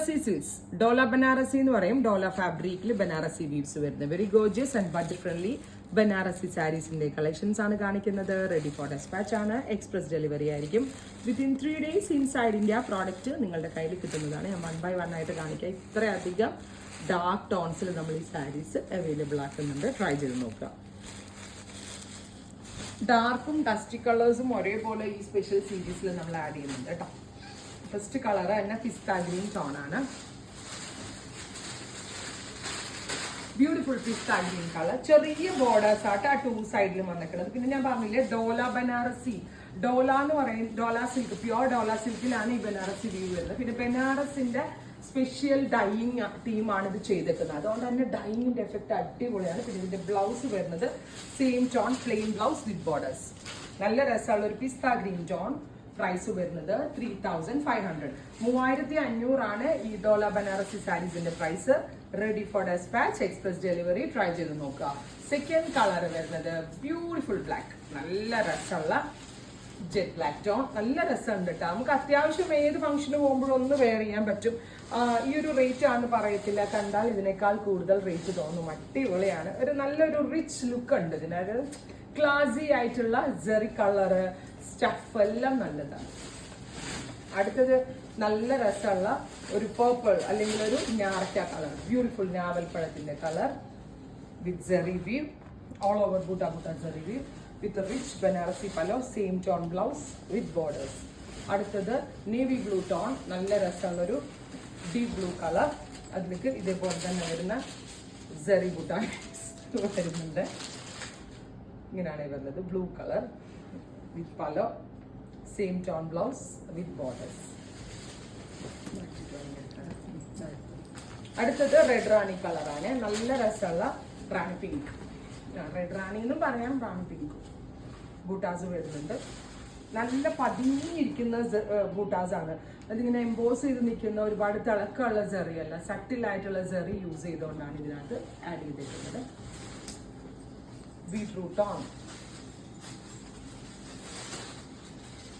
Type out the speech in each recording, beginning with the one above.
Banarasi silks Dola Banarasi എന്ന് പറയും. ഡോല ഫാബ്രിക്കിൽ ബനാറസി വീവ്സ് വരുന്നത് very gorgeous and budget friendly Banarasi സാരീസിന്റെ കളക്ഷൻസ് ആണ് കാണിക്കുന്നത്. റെഡി ഫോർ ഡെസ്പാച്ച് ആണ്. എക്സ്പ്രസ് ഡെലിവറി ആയിരിക്കും. Within 3 days inside India product നിങ്ങളുടെ കയ്യിൽ കിട്ടുന്നതാണ്. ഞാൻ 1 by 1 ആയിട്ട് കാണിക്കാം. ഇത്രയധികം ഡാർക്ക് ടോൺസിൽ നമ്മൾ ഈ സാരീസ് അവൈലബിൾ ആക്കുന്നുണ്ട്. ട്രൈ ചെയ്ത് നോക്കുക. ഡാർക്കും ഡസ്റ്റി കളേഴ്സും ഒരേപോലെ ഈ സ്പെഷ്യൽ സീരീസിൽ നമ്മൾ ആഡ് ചെയ്യുന്നുണ്ട് കേട്ടോ. ഫസ്റ്റ് കളർ തന്നെ പിസ്ത ഗ്രീൻ ടോൺ ആണ്. ബ്യൂട്ടിഫുൾ പിസ്ത ഗ്രീൻ കളർ. ചെറിയ ബോർഡേഴ്സ് ആയിട്ട് ആ 2 സൈഡിലും വന്നിട്ടുള്ളത്. പിന്നെ ഞാൻ പറഞ്ഞില്ലേ ഡോല ബനാറസി. ഡോല എന്ന് പറയും ഡോല സിൽക്ക്, പ്യോർ ഡോല സിൽക്കിലാണ് ഈ ബനാറസി വ്യൂ വരുന്നത്. പിന്നെ ബനാറസിന്റെ സ്പെഷ്യൽ ഡൈയിങ് ടീമാണ് ഇത് ചെയ്തിട്ടുള്ളത്. അതുകൊണ്ട് തന്നെ ഡൈയിങ്ങിന്റെ എഫക്ട് അടിപൊളിയാണ്. പിന്നെ ഇതിന്റെ ബ്ലൗസ് വരുന്നത് same tone plain blouse with borders. നല്ല രസമുള്ള ഒരു പിസ്ത ഗ്രീൻ ടോൺ. പ്രൈസ് വരുന്നത് 3500. 3500 ആണ് ഈ ഡോല ബനാറസി സാരീസിന്റെ price. Ready for dispatch express delivery. Try ചെയ്ത് നോക്കുക. സെക്കൻഡ് കളർ വരുന്നത് ബ്യൂട്ടിഫുൾ ബ്ലാക്ക്. നല്ല രസമുള്ള ജെറ്റ് ബ്ലാക്ക് ടോൺ. നല്ല രസമുണ്ട് കേട്ടോ. നമുക്ക് അത്യാവശ്യം ഏത് ഫംഗ്ഷന് പോകുമ്പോഴും ഒന്ന് വെയർ ചെയ്യാൻ പറ്റും. ഈ ഒരു റേറ്റ് ആണെന്ന് പറയത്തില്ല, കണ്ടാൽ ഇതിനേക്കാൾ കൂടുതൽ റേറ്റ് തോന്നും. അടിപൊളിയാണ്. ഒരു നല്ലൊരു റിച്ച് ലുക്ക് ഉണ്ട് ഇതിന്. ഒരു ക്ലാസി ആയിട്ടുള്ള ജെറി കളറ് സ്റ്റഫ് എല്ലാം നല്ലതാണ്. അടുത്തത് നല്ല രസമുള്ള ഒരു പേർപ്പിൾ അല്ലെങ്കിൽ ഒരു ഞാറക്ക കളർ. ബ്യൂട്ടിഫുൾ ഞാവൽപ്പഴത്തിന്റെ colour with zari weave. All over ബൂട്ട zari weave with rich Banarasi pallu. Same tone blouse with borders. അടുത്തത് നേവി ബ്ലൂ ടോൺ. നല്ല രസമുള്ള ഒരു ഡീപ് ബ്ലൂ കളർ. അതിലേക്ക് ഇതേപോലെ തന്നെ വരുന്ന ജെറി ബൂട്ട വരുന്നുണ്ട്. ഇങ്ങനെയാണ് വരുന്നത്. Blue colour with palo, same tone blouse with borders. അടുത്തത് റെഡ് റാണി കളറാണ്. നല്ല രസമുള്ള റാണി പിങ്ക്. റെഡ് റാണി എന്നും പറയാം, റാണി പിങ്ക്. ബൂട്ടാസ് വരുന്നുണ്ട്. നല്ല പതിഞ്ഞിരിക്കുന്ന ബൂട്ടാസ് ആണ്. അതിങ്ങനെ എംബോസ് ചെയ്ത് നിൽക്കുന്ന ഒരുപാട് തിളക്കമുള്ള ജെറിയല്ല, സട്ടിലായിട്ടുള്ള ജെറി യൂസ് ചെയ്തുകൊണ്ടാണ് ഇതിനകത്ത് ആഡ് ചെയ്തിരിക്കുന്നത്. Beetroot on.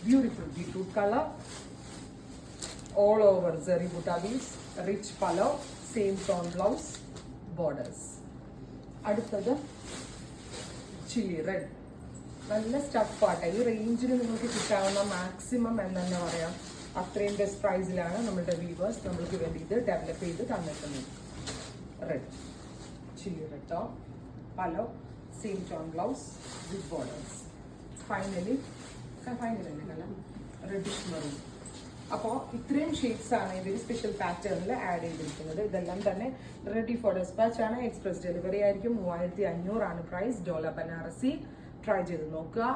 Beautiful beetroot color, all over zari butta weaves, rich palo, same tone blouse, borders. അടുത്തത് ചില്ലി റെഡ്. നല്ല സ്റ്റഫ് ആട്ടെ. ഈ റേഞ്ചിൽ നിങ്ങൾക്ക് കിട്ടാവുന്ന മാക്സിമം എന്ന് തന്നെ പറയാം. അത്രയും ബെസ്റ്റ് പ്രൈസിലാണ് നമ്മളുടെ വീവേഴ്സ് നമ്മൾക്ക് വേണ്ടി ഇത് ഡെവലപ്പ് ചെയ്ത് തന്നിട്ടുള്ളത്. Red chilli red top പലോ, same tone blouse with borders. Finally reddish maroon. അപ്പോൾ ഇത്രയും ഷെയ്ഡ്സ് ആണ് ഇവര് സ്പെഷ്യൽ പാറ്റേണിൽ ആഡ് ചെയ്തിരിക്കുന്നത്. ഇതെല്ലാം തന്നെ റെഡി ഫോർ ഡെസ്പാച്ച് ആണ്. എക്സ്പ്രസ് ഡെലിവറി ആയിരിക്കും. 3500 ആണ് പ്രൈസ്. ഡോല ബനാറസി. ട്രൈ ചെയ്ത് നോക്കുക.